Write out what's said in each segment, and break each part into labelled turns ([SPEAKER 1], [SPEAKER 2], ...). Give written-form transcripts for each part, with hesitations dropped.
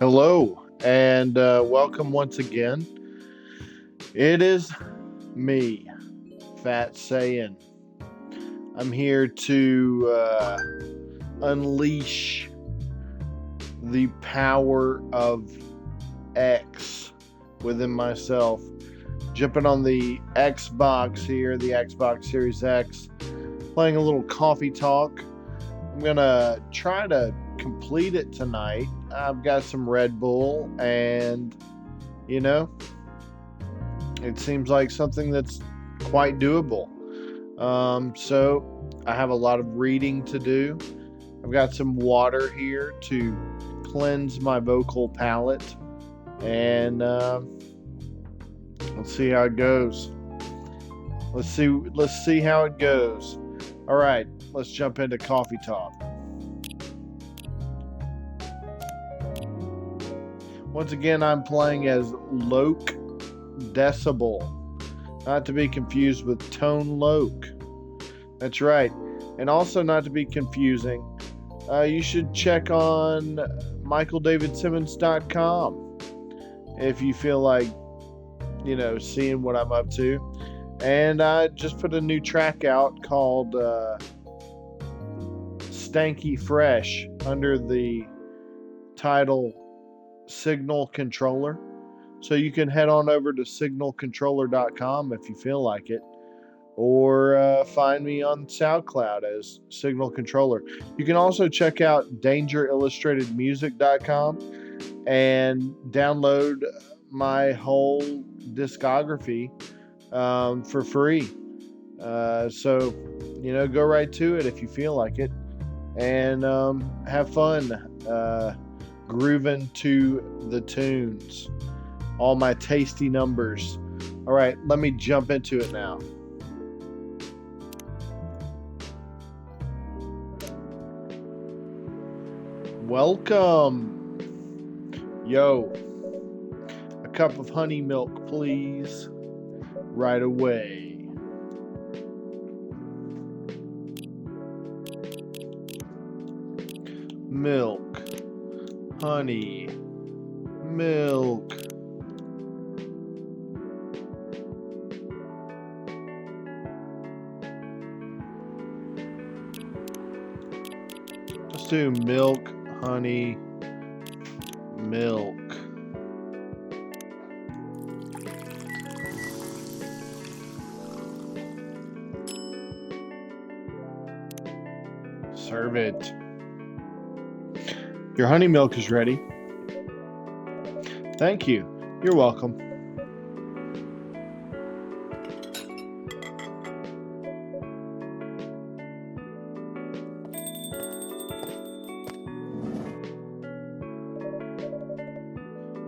[SPEAKER 1] Hello, and welcome once again. It is me, phatsaiyan. I'm here to unleash the power of X within myself. Jumping on the Xbox here, the Xbox Series X, playing a little coffee talk. I'm gonna try to complete it tonight. I've got some Red Bull, and you know, it seems like something that's quite doable. So I have a lot of reading to do. I've got some water here to cleanse my vocal palate, and let's see how it goes. Let's see how it goes. All right, let's jump into coffee talk. Once again, I'm playing as Loke Decibel, not to be confused with Tone Loke. That's right, and also not to be confusing. You should check on michaeldavidsimmons.com if you feel like, seeing what I'm up to. And I just put a new track out called Stanky Fresh under the title Signal Controller. So you can head on over to signalcontroller.com if you feel like it, or find me on SoundCloud as Signal Controller. You can also check out dangerillustratedmusic.com and download my whole discography for free. So, go right to it if you feel like it, and have fun grooving to the tunes. All my tasty numbers. All right, let me jump into it now. Welcome. Yo, a cup of honey milk, please. Right away. Milk, honey, milk. Let's do milk, honey, milk. Serve it. Your honey milk is ready. Thank you. You're welcome.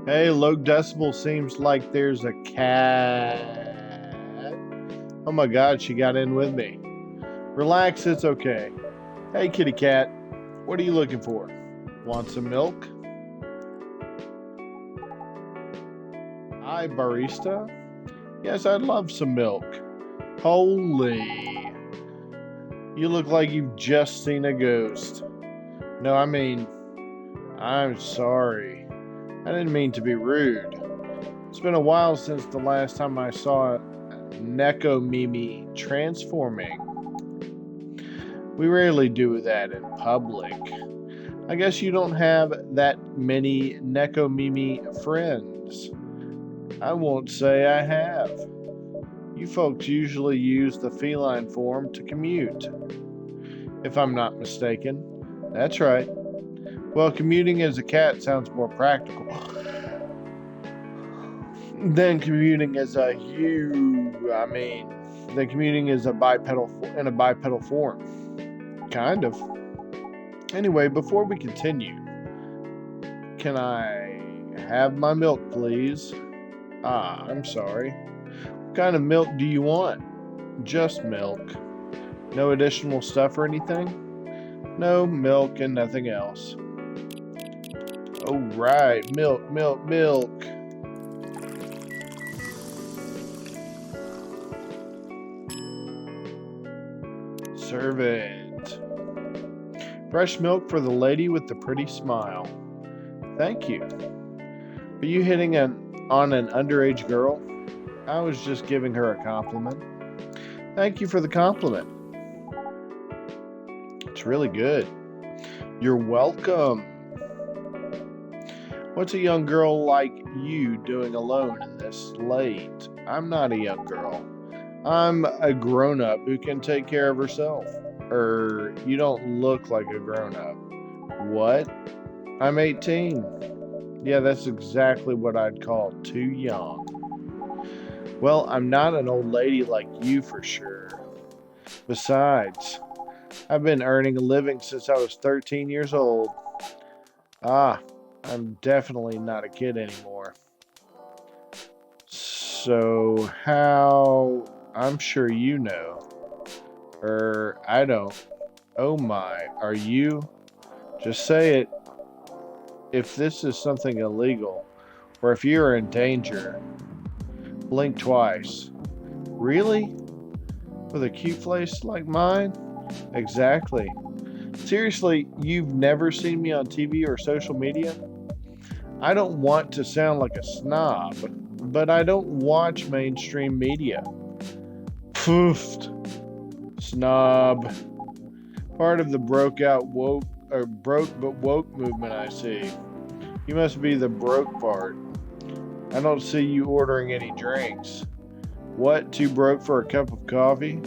[SPEAKER 1] Hey, Low Decibel, seems like there's a cat. Oh my God, she got in with me. Relax, it's okay. Hey, kitty cat, what are you looking for? Want some milk? Hi, barista. Yes, I'd love some milk. Holy. You look like you've just seen a ghost. No, I'm sorry. I didn't mean to be rude. It's been a while since the last time I saw Neko Mimi transforming. We rarely do that in public. I guess you don't have that many Neko Mimi friends. I won't say I have. You folks usually use the feline form to commute, if I'm not mistaken. That's right. Well, commuting as a cat sounds more practical than commuting as a than commuting as a bipedal in a bipedal form. Kind of. Anyway, before we continue, can I have my milk, please? I'm sorry. What kind of milk do you want? Just milk. No additional stuff or anything? No, milk and nothing else. Oh, right. Milk, milk, milk. Serve it. Fresh milk for the lady with the pretty smile. Thank you. Are you hitting on an underage girl? I was just giving her a compliment. Thank you for the compliment. It's really good. You're welcome. What's a young girl like you doing alone in this late? I'm not a young girl. I'm a grown-up who can take care of herself. You don't look like a grown-up. What? I'm 18. Yeah, that's exactly what I'd call too young. Well, I'm not an old lady like you for sure. Besides, I've been earning a living since I was 13 years old. I'm definitely not a kid anymore. So how... I'm sure you know. I don't. Oh my, are you? Just say it. If this is something illegal, or if you're in danger, blink twice. Really? With a cute face like mine? Exactly. Seriously, you've never seen me on TV or social media? I don't want to sound like a snob, but I don't watch mainstream media. Poofed. Snob. Part of the broke but woke movement, I see. You must be the broke part. I don't see you ordering any drinks. What, too broke for a cup of coffee?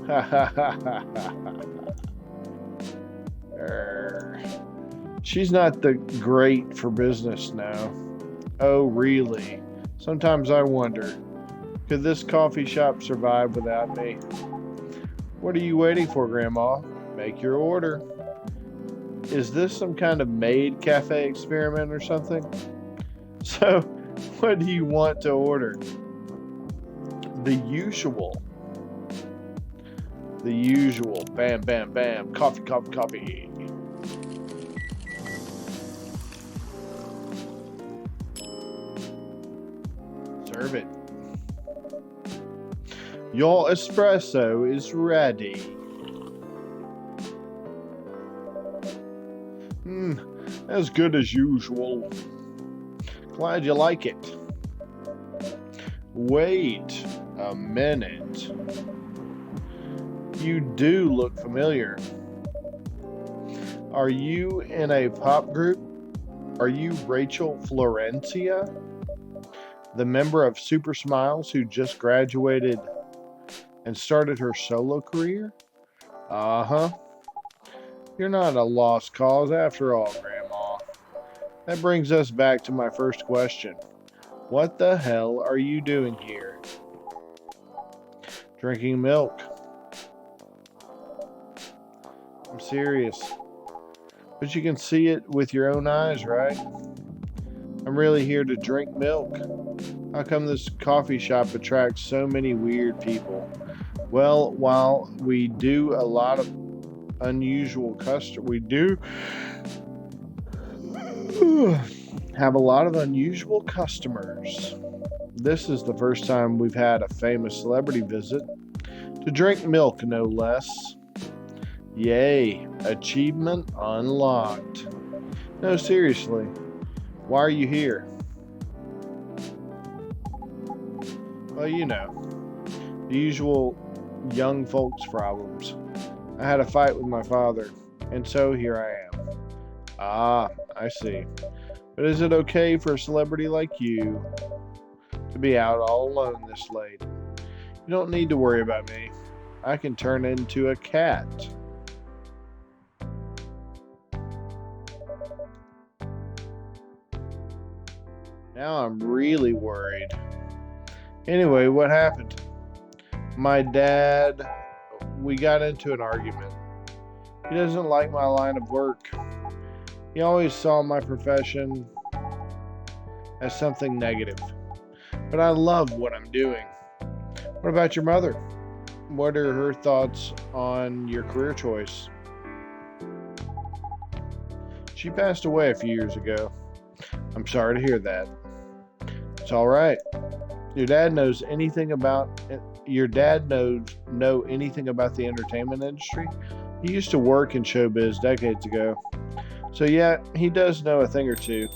[SPEAKER 1] Ha ha ha ha ha. She's not the great for business now. Oh, really? Sometimes I wonder, could this coffee shop survive without me? What are you waiting for, Grandma? Make your order. Is this some kind of maid cafe experiment or something? So, what do you want to order? The usual. The usual. Bam, bam, bam. Coffee, coffee, coffee. Serve it. Your espresso is ready. As good as usual. Glad you like it. Wait a minute. You do look familiar. Are you in a pop group? Are you Rachel Florencia? The member of Super Smiles who just graduated and started her solo career? Uh-huh. You're not a lost cause after all, Grandma. That brings us back to my first question. What the hell are you doing here? Drinking milk. I'm serious. But you can see it with your own eyes, right? I'm really here to drink milk. How come this coffee shop attracts so many weird people? Well, while we do a lot of unusual we do have a lot of unusual customers. This is the first time we've had a famous celebrity visit to drink milk, no less. Yay, achievement unlocked. No, seriously, why are you here? Well, you know, the usual young folks problems. I had a fight with my father, and so here I am. Ah, I see. But is it okay for a celebrity like you to be out all alone this late? You don't need to worry about me. I can turn into a cat. Now I'm really worried. Anyway, what happened? My dad, we got into an argument. He doesn't like my line of work. He always saw my profession as something negative. But I love what I'm doing. What about your mother? What are her thoughts on your career choice? She passed away a few years ago. I'm sorry to hear that. It's all right. Your dad know anything about the entertainment industry? He used to work in showbiz decades ago. So yeah, he does know a thing or two.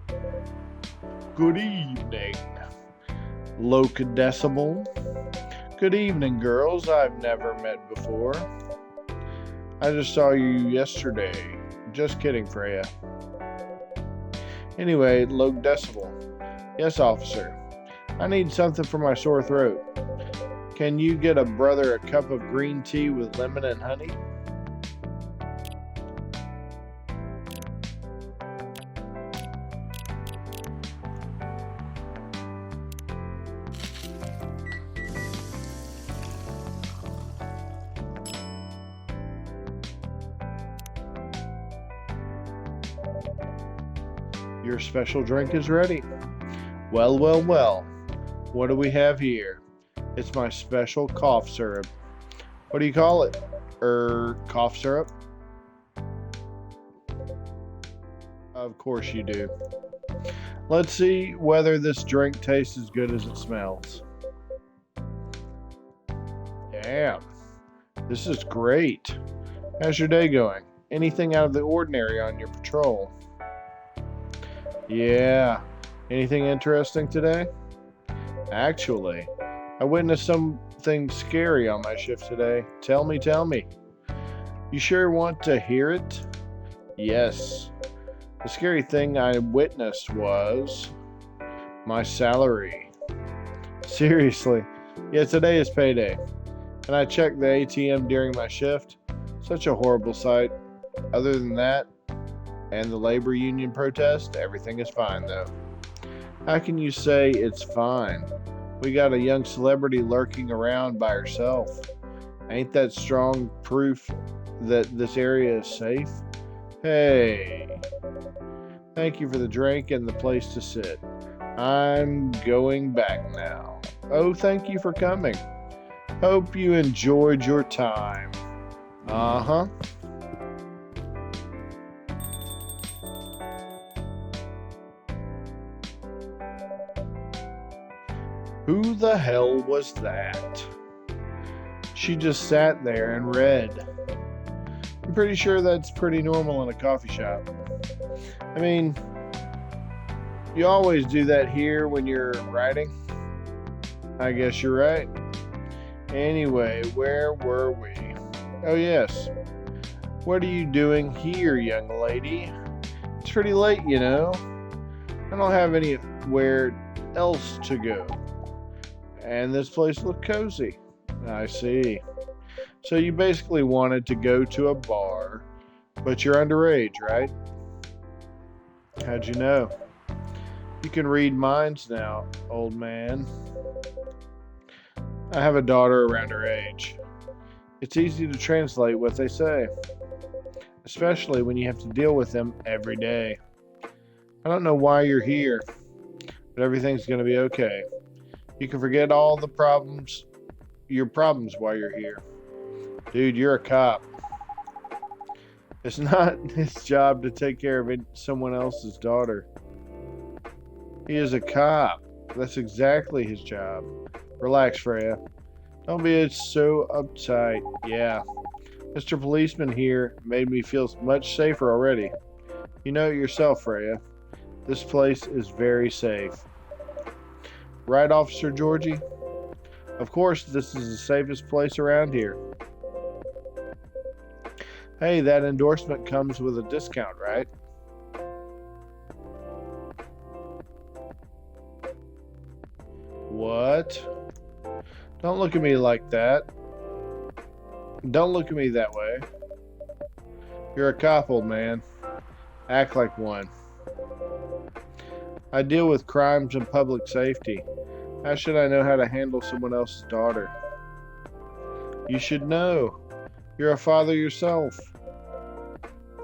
[SPEAKER 1] Good evening, Locadecibel. Good evening, girls I've never met before. I just saw you yesterday. Just kidding, Freya. Anyway, Locadecibel. Yes, officer. I need something for my sore throat. Can you get a brother a cup of green tea with lemon and honey? Your special drink is ready. Well, well, well. What do we have here? It's my special cough syrup. What do you call it? Cough syrup? Of course you do. Let's see whether this drink tastes as good as it smells. Damn. This is great. How's your day going? Anything out of the ordinary on your patrol? Yeah. Anything interesting today? Actually, I witnessed something scary on my shift today. Tell me, tell me. You sure want to hear it? Yes. The scary thing I witnessed was my salary. Seriously. Yeah, today is payday. And I checked the ATM during my shift. Such a horrible sight. Other than that, and the labor union protest, everything is fine though. How can you say it's fine? We got a young celebrity lurking around by herself. Ain't that strong proof that this area is safe? Hey. Thank you for the drink and the place to sit. I'm going back now. Oh, thank you for coming. Hope you enjoyed your time. Uh-huh. Who the hell was that? She just sat there and read. I'm pretty sure that's pretty normal in a coffee shop. I mean, you always do that here when you're writing. I guess you're right. Anyway, where were we? Oh, yes. What are you doing here, young lady? It's pretty late, you know. I don't have anywhere else to go. And this place looked cozy. I see. So you basically wanted to go to a bar, but you're underage, right? How'd you know? You can read minds now, old man. I have a daughter around her age. It's easy to translate what they say, especially when you have to deal with them every day. I don't know why you're here, but everything's going to be okay. You can forget all the your problems while you're here. Dude, you're a cop. It's not his job to take care of someone else's daughter. He is a cop. That's exactly his job. Relax, Freya. Don't be so uptight. Yeah. Mr. Policeman here made me feel much safer already. You know it yourself, Freya. This place is very safe. Right, Officer Georgie? Of course, this is the safest place around here. Hey, that endorsement comes with a discount, right? What? Don't look at me like that. Don't look at me that way. You're a cop, old man. Act like one. I deal with crimes and public safety. How should I know how to handle someone else's daughter? You should know. You're a father yourself.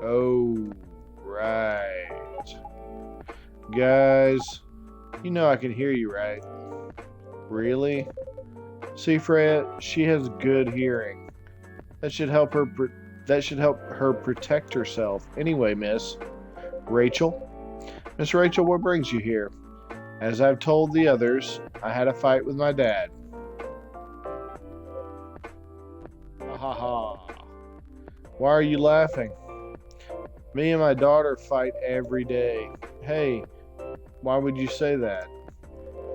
[SPEAKER 1] Oh, right. Guys, you know I can hear you, right? Really? See, Freya, she has good hearing. That should help her protect herself. Anyway, Miss Rachel. Miss Rachel, what brings you here? As I've told the others, I had a fight with my dad. Ha ha. Why are you laughing? Me and my daughter fight every day. Hey, Why would you say that?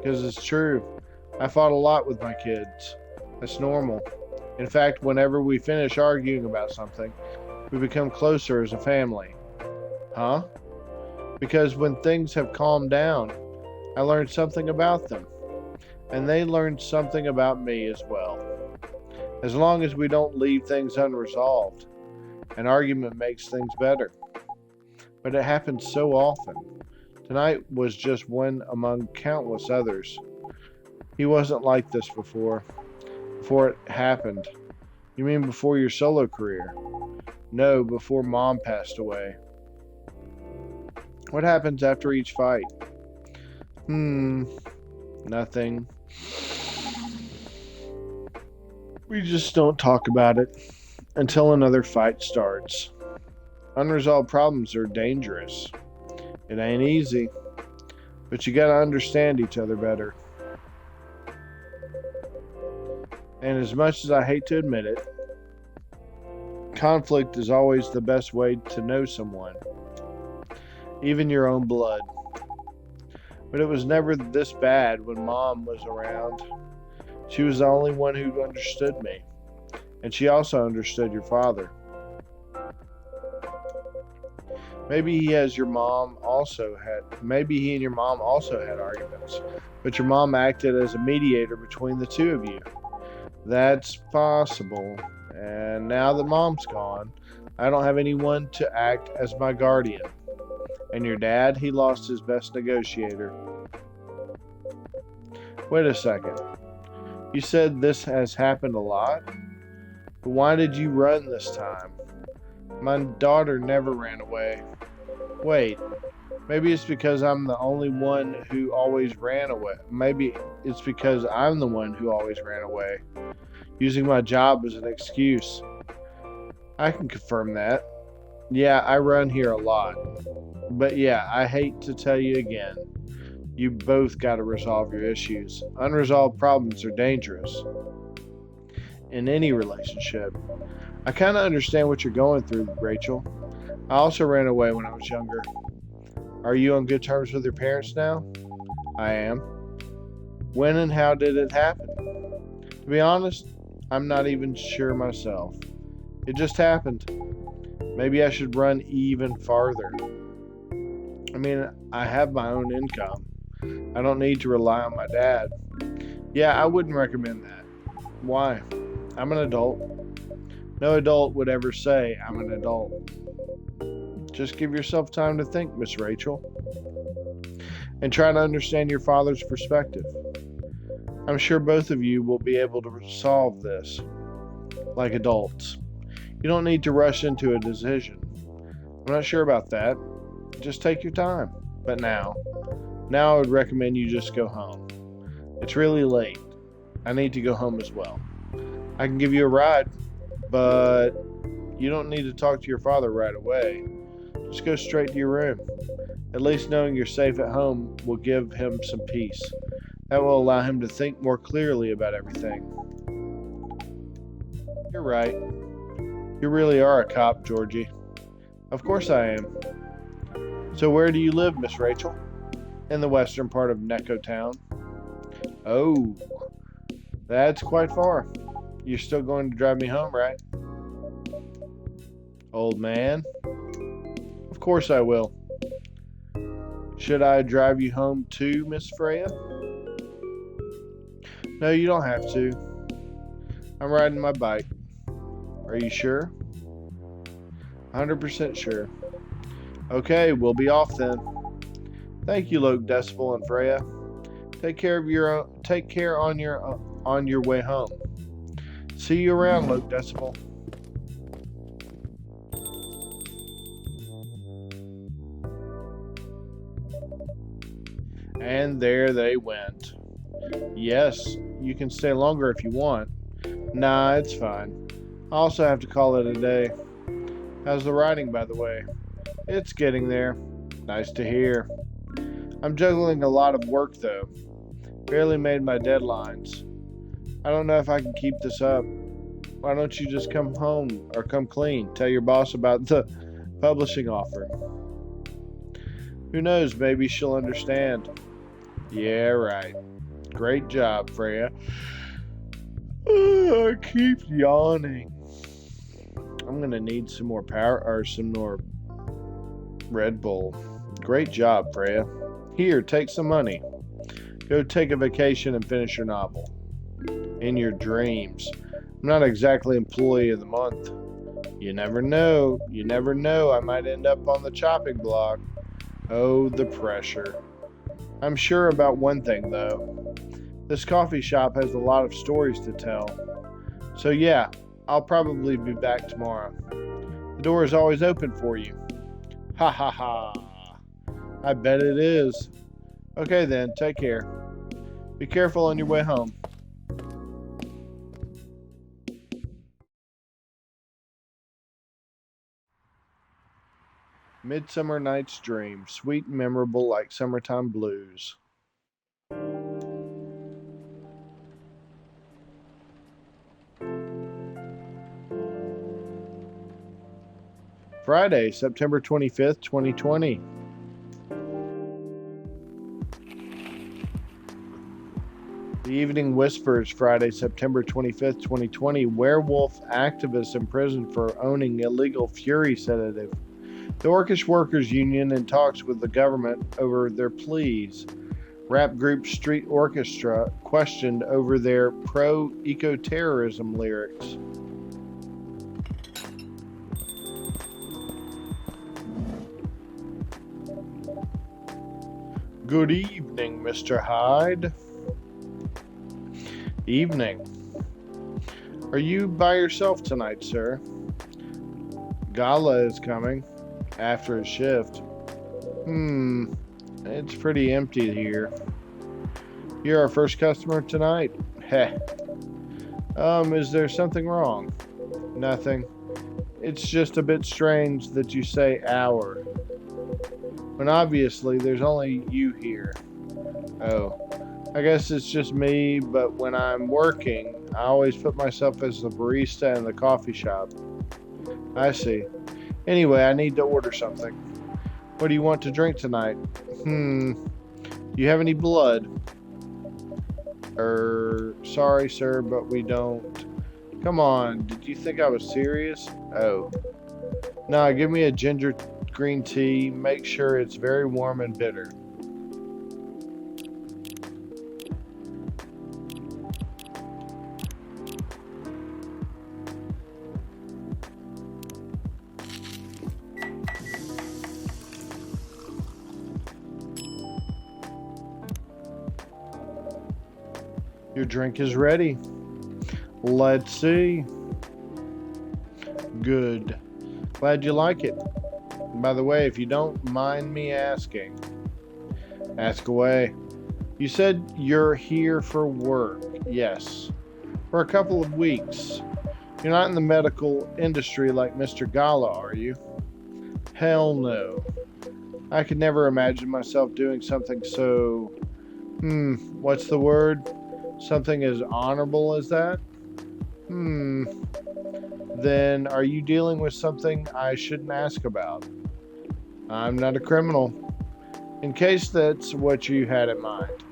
[SPEAKER 1] Because it's true. I fought a lot with my kids. That's normal. In fact, whenever we finish arguing about something, we become closer as a family. Huh? Because when things have calmed down, I learned something about them. And they learned something about me as well. As long as we don't leave things unresolved, an argument makes things better. But it happens so often. Tonight was just one among countless others. He wasn't like this before it happened. You mean before your solo career? No, before Mom passed away. What happens after each fight? Nothing. We just don't talk about it until another fight starts. Unresolved problems are dangerous. It ain't easy, but you gotta understand each other better. And as much as I hate to admit it, conflict is always the best way to know someone, even your own blood. But it was never this bad when Mom was around. She was the only one who understood me, and she also understood your father. Maybe he and your mom also had arguments, but your mom acted as a mediator between the two of you. That's possible. And now that Mom's gone, I don't have anyone to act as my guardian. And your dad, he lost his best negotiator. Wait a second. You said this has happened a lot? But why did you run this time? My daughter never ran away. Wait, maybe it's because I'm the only one who always ran away. Maybe it's because I'm the one who always ran away, using my job as an excuse. I can confirm that. Yeah, I run here a lot. But yeah, I hate to tell you again. You both got to resolve your issues. Unresolved problems are dangerous in any relationship. I kind of understand what you're going through, Rachel. I also ran away when I was younger. Are you on good terms with your parents now? I am. When and how did it happen? To be honest, I'm not even sure myself. It just happened. Maybe I should run even farther. I mean, I have my own income. I don't need to rely on my dad. Yeah, I wouldn't recommend that. Why? I'm an adult. No adult would ever say I'm an adult. Just give yourself time to think, Miss Rachel, and try to understand your father's perspective. I'm sure both of you will be able to solve this like adults. You don't need to rush into a decision. I'm not sure about that. Just take your time. But now I would recommend you just go home. It's really late. I need to go home as well. I can give you a ride, but you don't need to talk to your father right away. Just go straight to your room. At least knowing you're safe at home will give him some peace. That will allow him to think more clearly about everything. You're right. You really are a cop, Georgie. Of course I am. So where do you live, Miss Rachel? In the western part of Necco Town. Oh, that's quite far. You're still going to drive me home, right? Old man. Of course I will. Should I drive you home too, Miss Freya? No, you don't have to. I'm riding my bike. Are you sure? 100% sure. Okay, we'll be off then. Thank you, Loke Decibel and Freya. Take care on your way home. See you around, Loke Decibel. And there they went. Yes, you can stay longer if you want. Nah, it's fine. I also have to call it a day. How's the riding, by the way? It's getting there. Nice to hear. I'm juggling a lot of work, though. Barely made my deadlines. I don't know if I can keep this up. Why don't you just come home or come clean? Tell your boss about the publishing offer. Who knows, maybe she'll understand. Yeah, right. Great job, Freya. I keep yawning. I'm gonna need some more power or some more Red Bull. Great job, Freya. Here, take some money. Go take a vacation and finish your novel. In your dreams. I'm not exactly employee of the month. You never know. You never know. I might end up on the chopping block. Oh, the pressure. I'm sure about one thing, though. This coffee shop has a lot of stories to tell. So yeah, I'll probably be back tomorrow. The door is always open for you. Ha ha ha. I bet it is. Okay then, take care. Be careful on your way home. Midsummer Night's Dream, sweet and memorable like summertime blues. Friday, September 25th, 2020. The Evening Whispers, Friday, September 25th, 2020. Werewolf activist imprisoned for owning illegal Fury sedative. The Orcish Workers Union in talks with the government over their pleas. Rap group Street Orchestra questioned over their pro-eco-terrorism lyrics. Good evening, Mr. Hyde. Evening. Are you by yourself tonight, sir? Gala is coming after his shift. It's pretty empty here. You're our first customer tonight? Heh. Is there something wrong? Nothing. It's just a bit strange that you say our, when obviously there's only you here. Oh, I guess it's just me, but when I'm working, I always put myself as the barista in the coffee shop. I see. Anyway, I need to order something. What do you want to drink tonight? Do you have any blood? Sorry, sir, but we don't. Come on, did you think I was serious? Oh. Nah, give me a ginger green tea. Make sure it's very warm and bitter. Your drink is ready. Let's see. Good. Glad you like it. By the way, if you don't mind me asking, ask away. You said you're here for work. Yes. For a couple of weeks. You're not in the medical industry like Mr. Gala, are you? Hell no. I could never imagine myself doing something so... what's the word? Something as honorable as that? Then are you dealing with something I shouldn't ask about? I'm not a criminal. In case that's what you had in mind.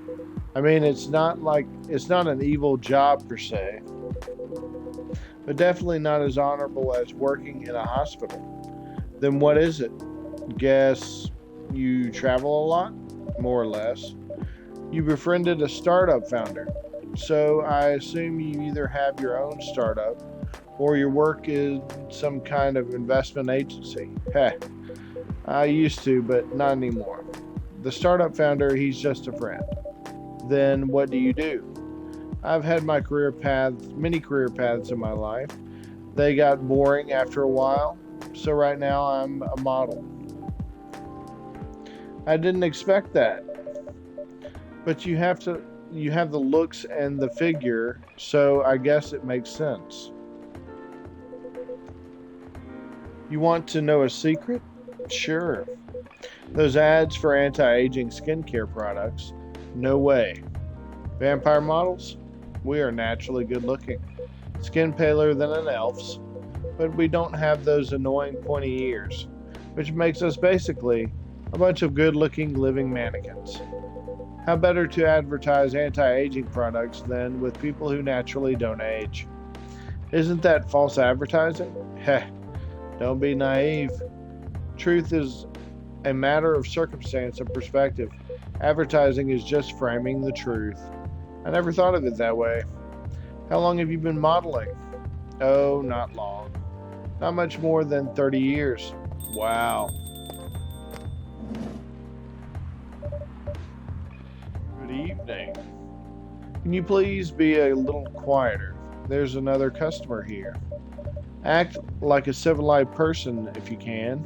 [SPEAKER 1] I mean, it's not an evil job per se, but definitely not as honorable as working in a hospital. Then what is it? Guess you travel a lot? More or less. You befriended a startup founder. So I assume you either have your own startup or your work is some kind of investment agency. Heh. I used to, but not anymore. The startup founder, he's just a friend. Then what do you do? I've had my many career paths in my life. They got boring after a while. So right now I'm a model. I didn't expect that. But you have the looks and the figure, so I guess it makes sense. You want to know a secret? Sure. Those ads for anti-aging skincare products? No way. Vampire models? We are naturally good looking. Skin paler than an elf's, but we don't have those annoying pointy ears, which makes us basically A bunch of good-looking living mannequins. How better to advertise anti-aging products than with people who naturally don't age? Isn't that false advertising? Heh, don't be naive. Truth is a matter of circumstance and perspective. Advertising is just framing the truth. I never thought of it that way. How long have you been modeling? Oh, not long. Not much more than 30 years. Wow. Good evening. Can you please be a little quieter? There's another customer here. Act like a civilized person if you can.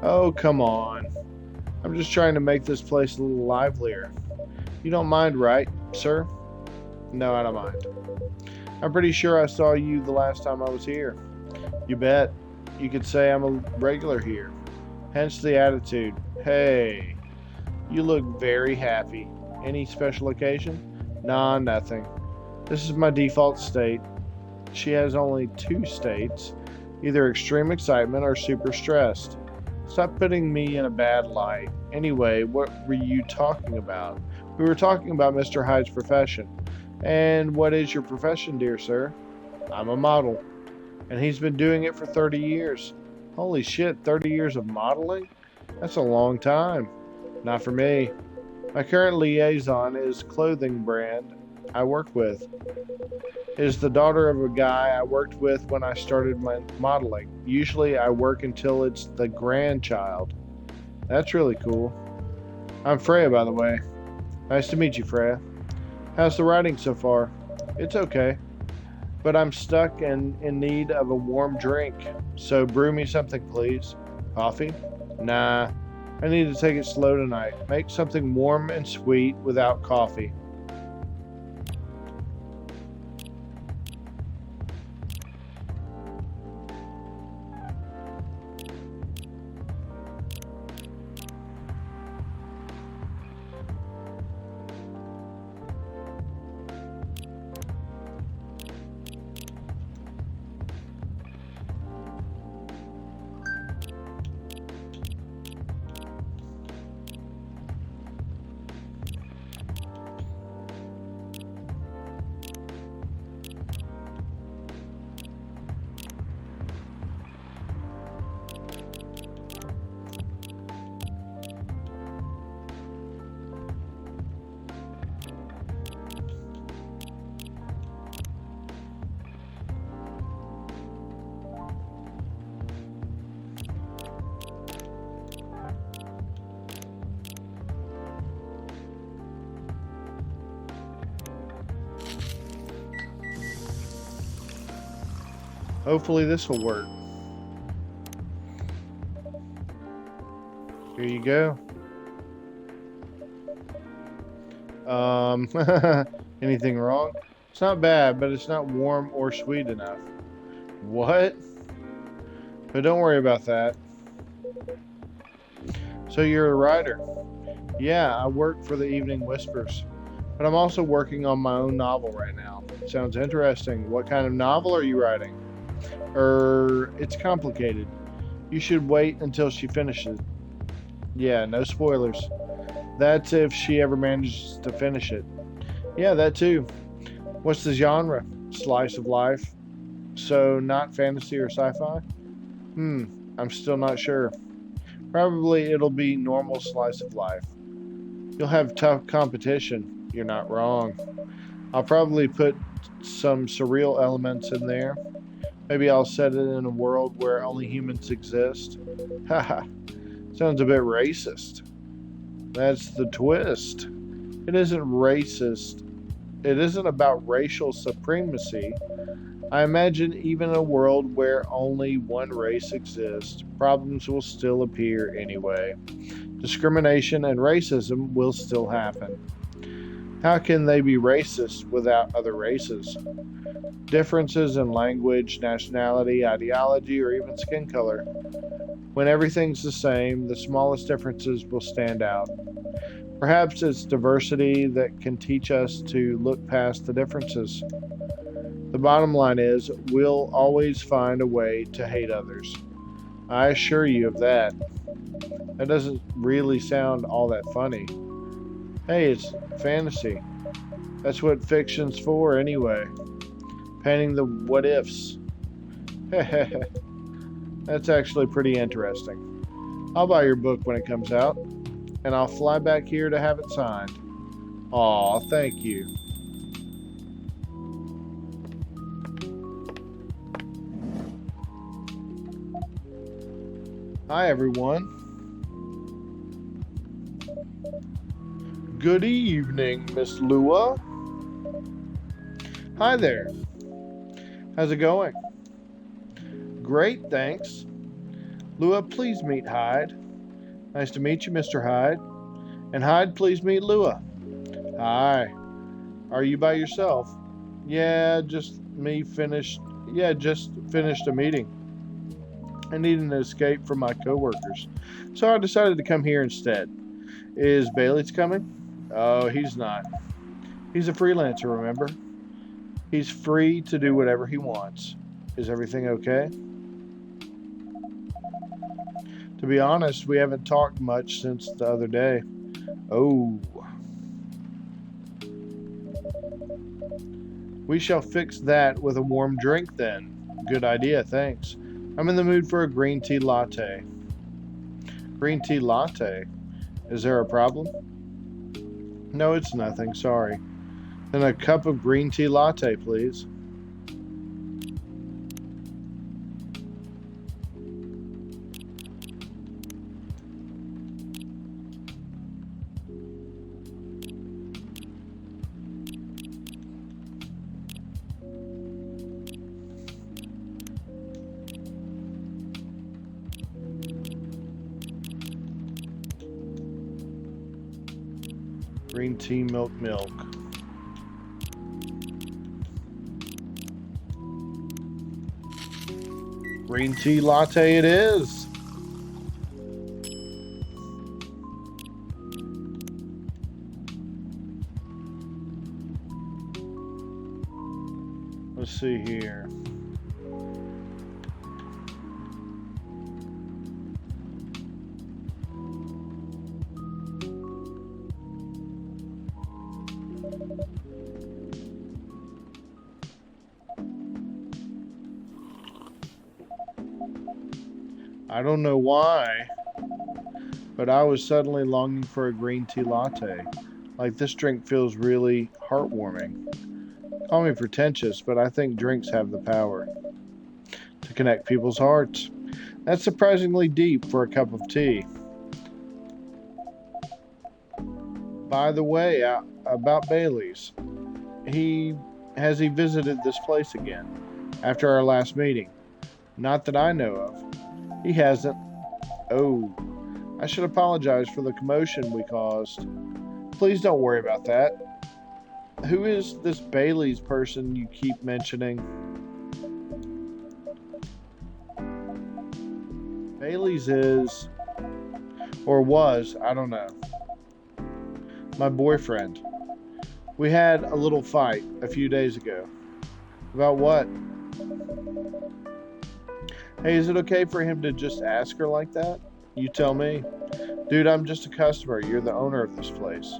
[SPEAKER 1] Oh, come on. I'm just trying to make this place a little livelier. You don't mind, right, sir? No, I don't mind. I'm pretty sure I saw you the last time I was here. You bet. You could say I'm a regular here. Hence the attitude. Hey, you look very happy. Any special occasion? Nah, nothing. This is my default state. She has only 2 states, either extreme excitement or super stressed. Stop putting me in a bad light. Anyway, what were you talking about? We were talking about Mr. Hyde's profession. And what is your profession, dear sir? I'm a model. And he's been doing it for 30 years. Holy shit, 30 years of modeling? That's a long time. Not for me. My current liaison is clothing brand I work with. Is the daughter of a guy I worked with when I started my modeling. Usually I work until it's the grandchild. That's really cool. I'm Freya, by the way. Nice to meet you, Freya. How's the writing so far? It's okay. But I'm stuck and in need of a warm drink. So brew me something, please. Coffee? Nah. I need to take it slow tonight. Make something warm and sweet without coffee. Hopefully this will work. Here you go. Anything wrong? It's not bad, but it's not warm or sweet enough. What? But don't worry about that. So you're a writer? Yeah, I work for the Evening Whispers. But I'm also working on my own novel right now. Sounds interesting. What kind of novel are you writing? It's complicated. You should wait until she finishes. Yeah, no spoilers. That's if she ever manages to finish it. Yeah, that too. What's the genre? Slice of life? So not fantasy or sci-fi? I'm still not sure. Probably it'll be normal slice of life. You'll have tough competition. You're not wrong. I'll probably put some surreal elements in there. Maybe I'll set it in a world where only humans exist. Haha. Sounds a bit racist. That's the twist. It isn't racist. It isn't about racial supremacy. I imagine even in a world where only one race exists, problems will still appear anyway. Discrimination and racism will still happen. How can they be racist without other races? Differences in language, nationality, ideology, or even skin color. When everything's the same, the smallest differences will stand out. Perhaps it's diversity that can teach us to look past the differences. The bottom line is, we'll always find a way to hate others. I assure you of that. That doesn't really sound all that funny. Hey, it's fantasy. That's what fiction's for, anyway. Painting the what ifs. That's actually pretty interesting. I'll buy your book when it comes out, and I'll fly back here to have it signed. Aw, thank you. Hi, everyone. Good evening, Miss Lua. Hi there. How's it going? Great, thanks. Lua, please meet Hyde. Nice to meet you, Mr. Hyde. And Hyde, please meet Lua. Hi. Are you by yourself? Yeah, just finished a meeting. I needed an escape from my coworkers, so I decided to come here instead. Is Bailey's coming? Oh, he's not. He's a freelancer, remember? He's free to do whatever he wants. Is everything okay? To be honest, we haven't talked much since the other day. Oh. We shall fix that with a warm drink then. Good idea, thanks. I'm in the mood for a green tea latte. Green tea latte? Is there a problem? No, it's nothing, sorry. Then a cup of green tea latte, please. Green tea, milk. Green tea latte it is. Let's see here. I don't know why, but I was suddenly longing for a green tea latte. Like this drink feels really heartwarming. Call me pretentious, but I think drinks have the power to connect people's hearts. That's surprisingly deep for a cup of tea. By the way, about Bailey's. Has he visited this place again after our last meeting? Not that I know of. He hasn't. Oh, I should apologize for the commotion we caused. Please don't worry about that. Who is this Bailey's person you keep mentioning? Bailey's is, or was, I don't know, my boyfriend. We had a little fight a few days ago. About what? Hey, is it okay for him to just ask her like that? You tell me. Dude, I'm just a customer. You're the owner of this place.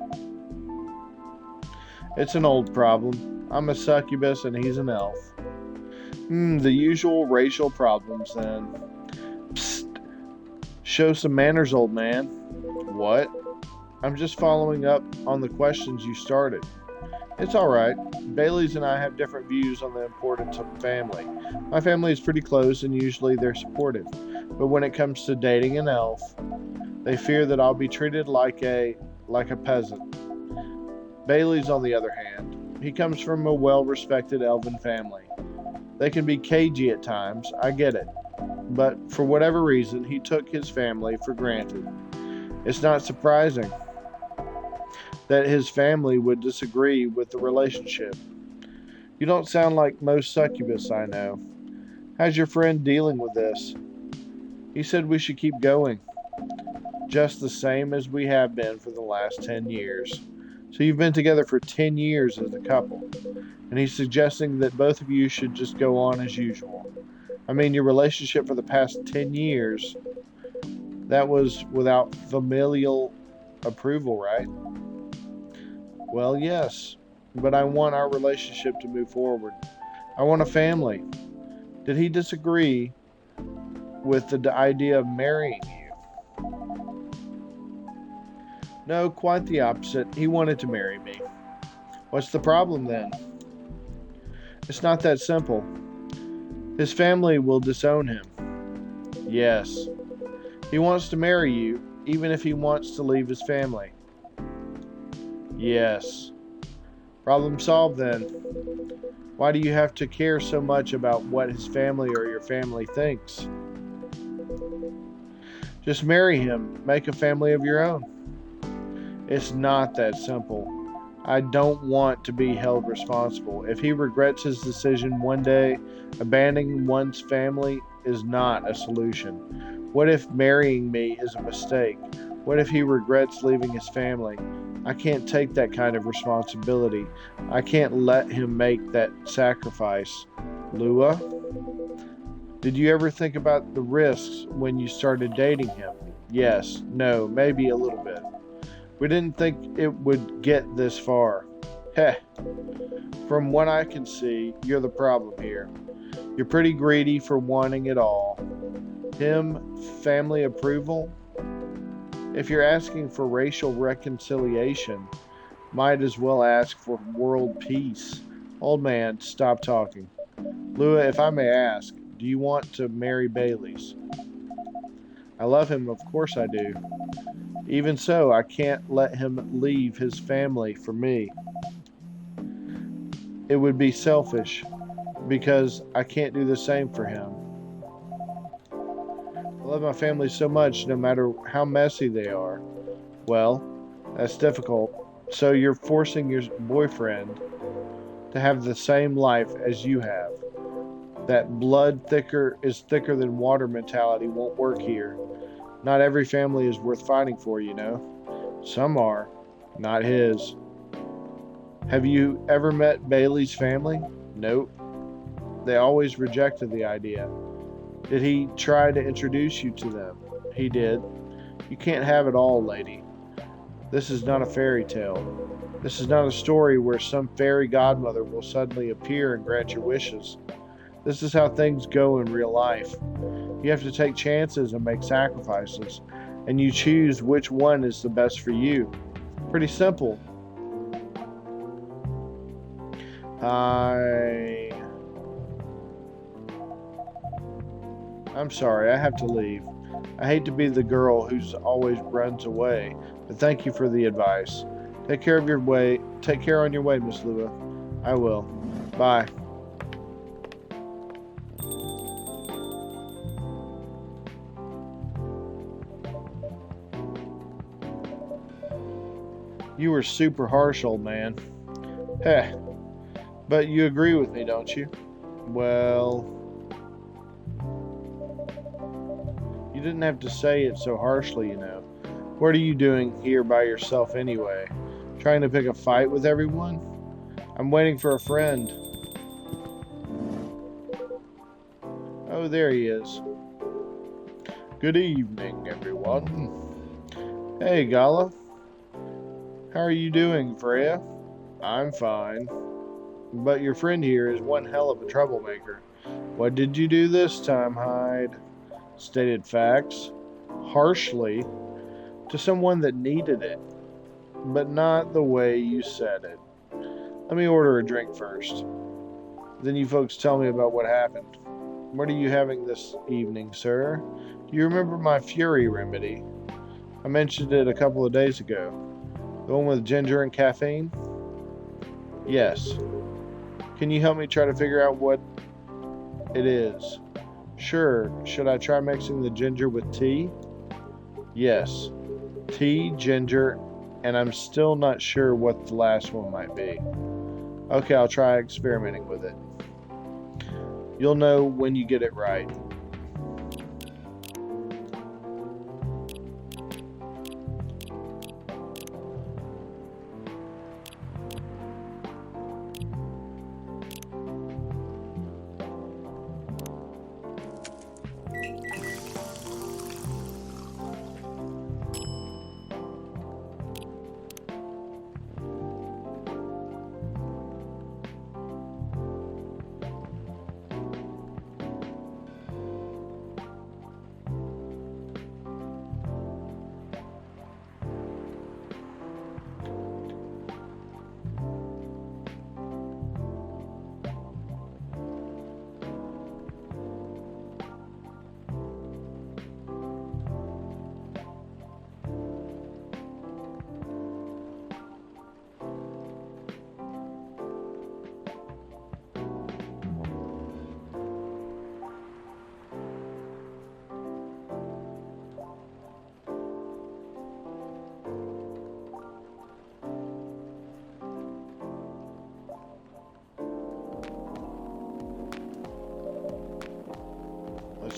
[SPEAKER 1] It's an old problem. I'm a succubus and he's an elf. The usual racial problems then. Psst. Show some manners, old man. What? I'm just following up on the questions you started. It's all right. Bailey's and I have different views on the importance of family. My family is pretty close and usually they're supportive. But when it comes to dating an elf, they fear that I'll be treated like a peasant. Bailey's, on the other hand, he comes from a well-respected elven family. They can be cagey at times, I get it. But for whatever reason, he took his family for granted. It's not surprising that his family would disagree with the relationship. You don't sound like most succubus I know. How's your friend dealing with this? He said we should keep going, just the same as we have been for the last 10 years. So you've been together for 10 years as a couple, and he's suggesting that both of you should just go on as usual. I mean, your relationship for the past 10 years, that was without familial approval, right? Well, yes, but I want our relationship to move forward. I want a family. Did he disagree with the idea of marrying you? No, quite the opposite. He wanted to marry me. What's the problem then? It's not that simple. His family will disown him. Yes. He wants to marry you, even if he wants to leave his family. Yes. Problem solved then. Why do you have to care so much about what his family or your family thinks? Just marry him. Make a family of your own. It's not that simple. I don't want to be held responsible. If he regrets his decision one day, abandoning one's family is not a solution. What if marrying me is a mistake? What if he regrets leaving his family? I can't take that kind of responsibility. I can't let him make that sacrifice. Lua, did you ever think about the risks when you started dating him? Yes, no, maybe a little bit. We didn't think it would get this far. Heh. From what I can see, you're the problem here. You're pretty greedy for wanting it all. Him, family approval? If you're asking for racial reconciliation, might as well ask for world peace. Old man, stop talking. Lua, if I may ask, do you want to marry Bailey's? I love him, of course I do. Even so, I can't let him leave his family for me. It would be selfish, because I can't do the same for him. I love my family so much, no matter how messy they are. Well, that's difficult. So you're forcing your boyfriend to have the same life as you have. That blood thicker is thicker than water mentality won't work here. Not every family is worth fighting for, you know. Some are, not his. Have you ever met Bailey's family? Nope. They always rejected the idea. Did he try to introduce you to them? He did. You can't have it all, lady. This is not a fairy tale. This is not a story where some fairy godmother will suddenly appear and grant your wishes. This is how things go in real life. You have to take chances and make sacrifices, and you choose which one is the best for you. Pretty simple. I'm sorry, I have to leave. I hate to be the girl who's always runs away, but thank you for the advice. Take care on your way, Miss Lua. I will. Bye. You were super harsh, old man. Heh. But you agree with me, don't you? Well, you didn't have to say it so harshly, you know. What are you doing here by yourself anyway? Trying to pick a fight with everyone? I'm waiting for a friend. Oh, there he is. Good evening, everyone. Hey, Gala. How are you doing, Freya? I'm fine. But your friend here is one hell of a troublemaker. What did you do this time, Hyde? Stated facts, harshly, to someone that needed it, but not the way you said it. Let me order a drink first. Then you folks tell me about what happened. What are you having this evening, sir? Do you remember my Fury remedy? I mentioned it a couple of days ago. The one with ginger and caffeine? Yes. Can you help me try to figure out what it is? Sure. Should I try mixing the ginger with tea? Yes. Tea, ginger, and I'm still not sure what the last one might be. Okay, I'll try experimenting with it. You'll know when you get it right.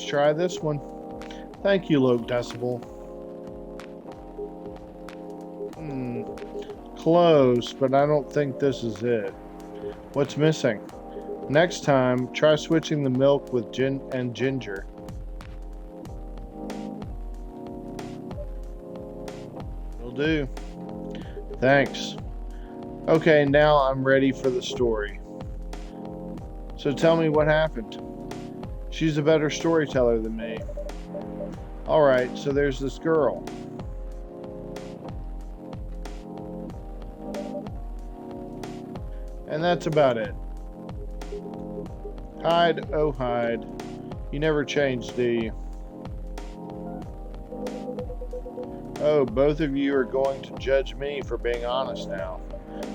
[SPEAKER 1] try this one. Thank you, Low Decibel. Close, but I don't think this is it. What's missing? Next time, try switching the milk with gin and ginger. Will do. Thanks. Okay, now I'm ready for the story. So tell me what happened. She's a better storyteller than me. Alright, so there's this girl. And that's about it. Hyde, oh Hyde. You never change, do you? Oh, both of you are going to judge me for being honest now.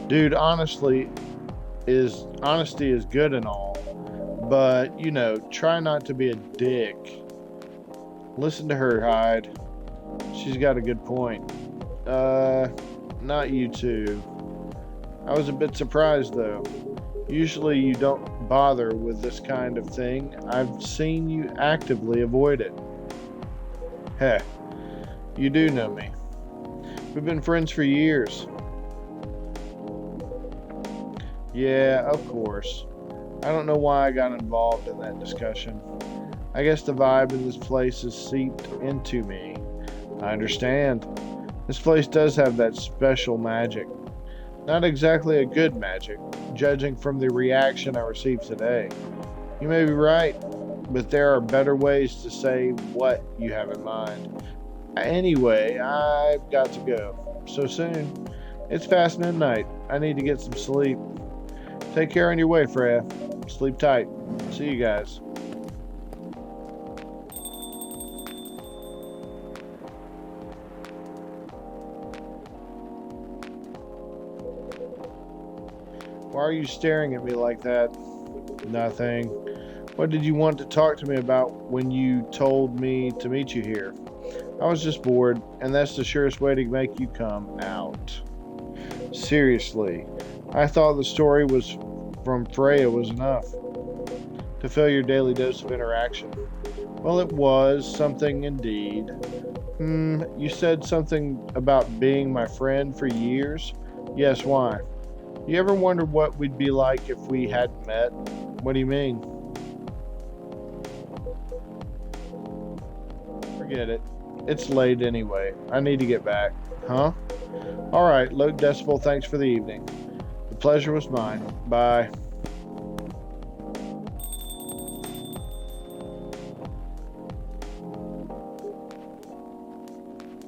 [SPEAKER 1] Dude, honesty is good and all. But, you know, try not to be a dick. Listen to her, Hyde. She's got a good point. Not you two. I was a bit surprised, though. Usually you don't bother with this kind of thing. I've seen you actively avoid it. Heh, you do know me. We've been friends for years. Yeah, of course. I don't know why I got involved in that discussion. I guess the vibe in this place has seeped into me. I understand. This place does have that special magic. Not exactly a good magic, judging from the reaction I received today. You may be right, but there are better ways to say what you have in mind. Anyway, I've got to go. So soon. It's past midnight. I need to get some sleep. Take care on your way, Freya. Sleep tight. See you guys. Why are you staring at me like that? Nothing. What did you want to talk to me about when you told me to meet you here? I was just bored, and that's the surest way to make you come out. Seriously, I thought the story was from Freya was enough to fill your daily dose of interaction. Well, it was something indeed. You said something about being my friend for years? Yes, why? You ever wondered what we'd be like if we hadn't met? What do you mean? Forget it. It's late anyway. I need to get back. Huh? Alright, Low Decibel, thanks for the evening. The pleasure was mine. Bye.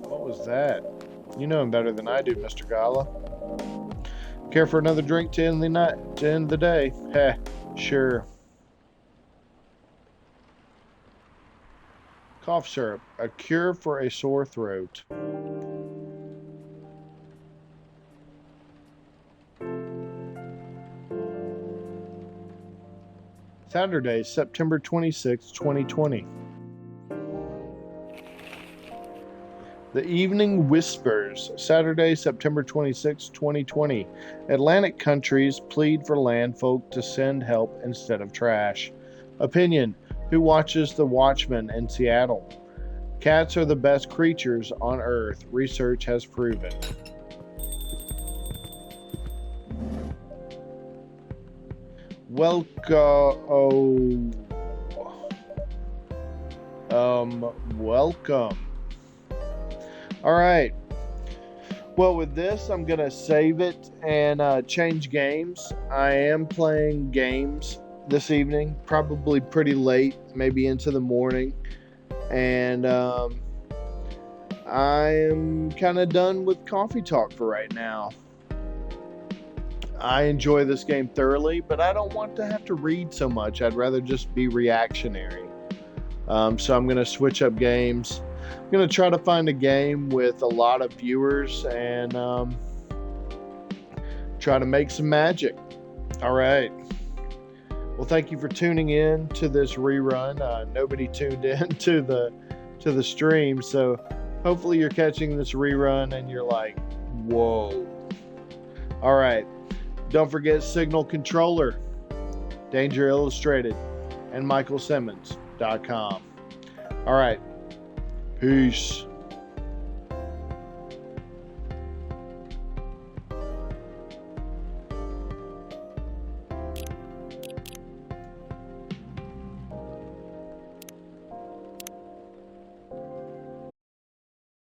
[SPEAKER 1] What was that? You know him better than I do, Mr. Gala. Care for another drink to end the day? Heh, sure. Cough syrup, a cure for a sore throat. Saturday, September 26, 2020. The Evening Whispers, Saturday, September 26, 2020. Atlantic countries plead for landfolk to send help instead of trash. Opinion, who watches The Watchmen in Seattle? Cats are the best creatures on Earth, research has proven. Welcome. All right. Well, with this, I'm going to save it and change games. I am playing games this evening, probably pretty late, maybe into the morning. And I am kind of done with coffee talk for right now. I enjoy this game thoroughly, but I don't want to have to read so much. I'd rather just be reactionary. So I'm going to switch up games. I'm going to try to find a game with a lot of viewers and try to make some magic. All right. Well, thank you for tuning in to this rerun. Nobody tuned in to the stream, so hopefully you're catching this rerun and you're like, whoa. All right. Don't forget Signal Controller, Danger Illustrated, and MichaelSimmons.com. All right. Peace.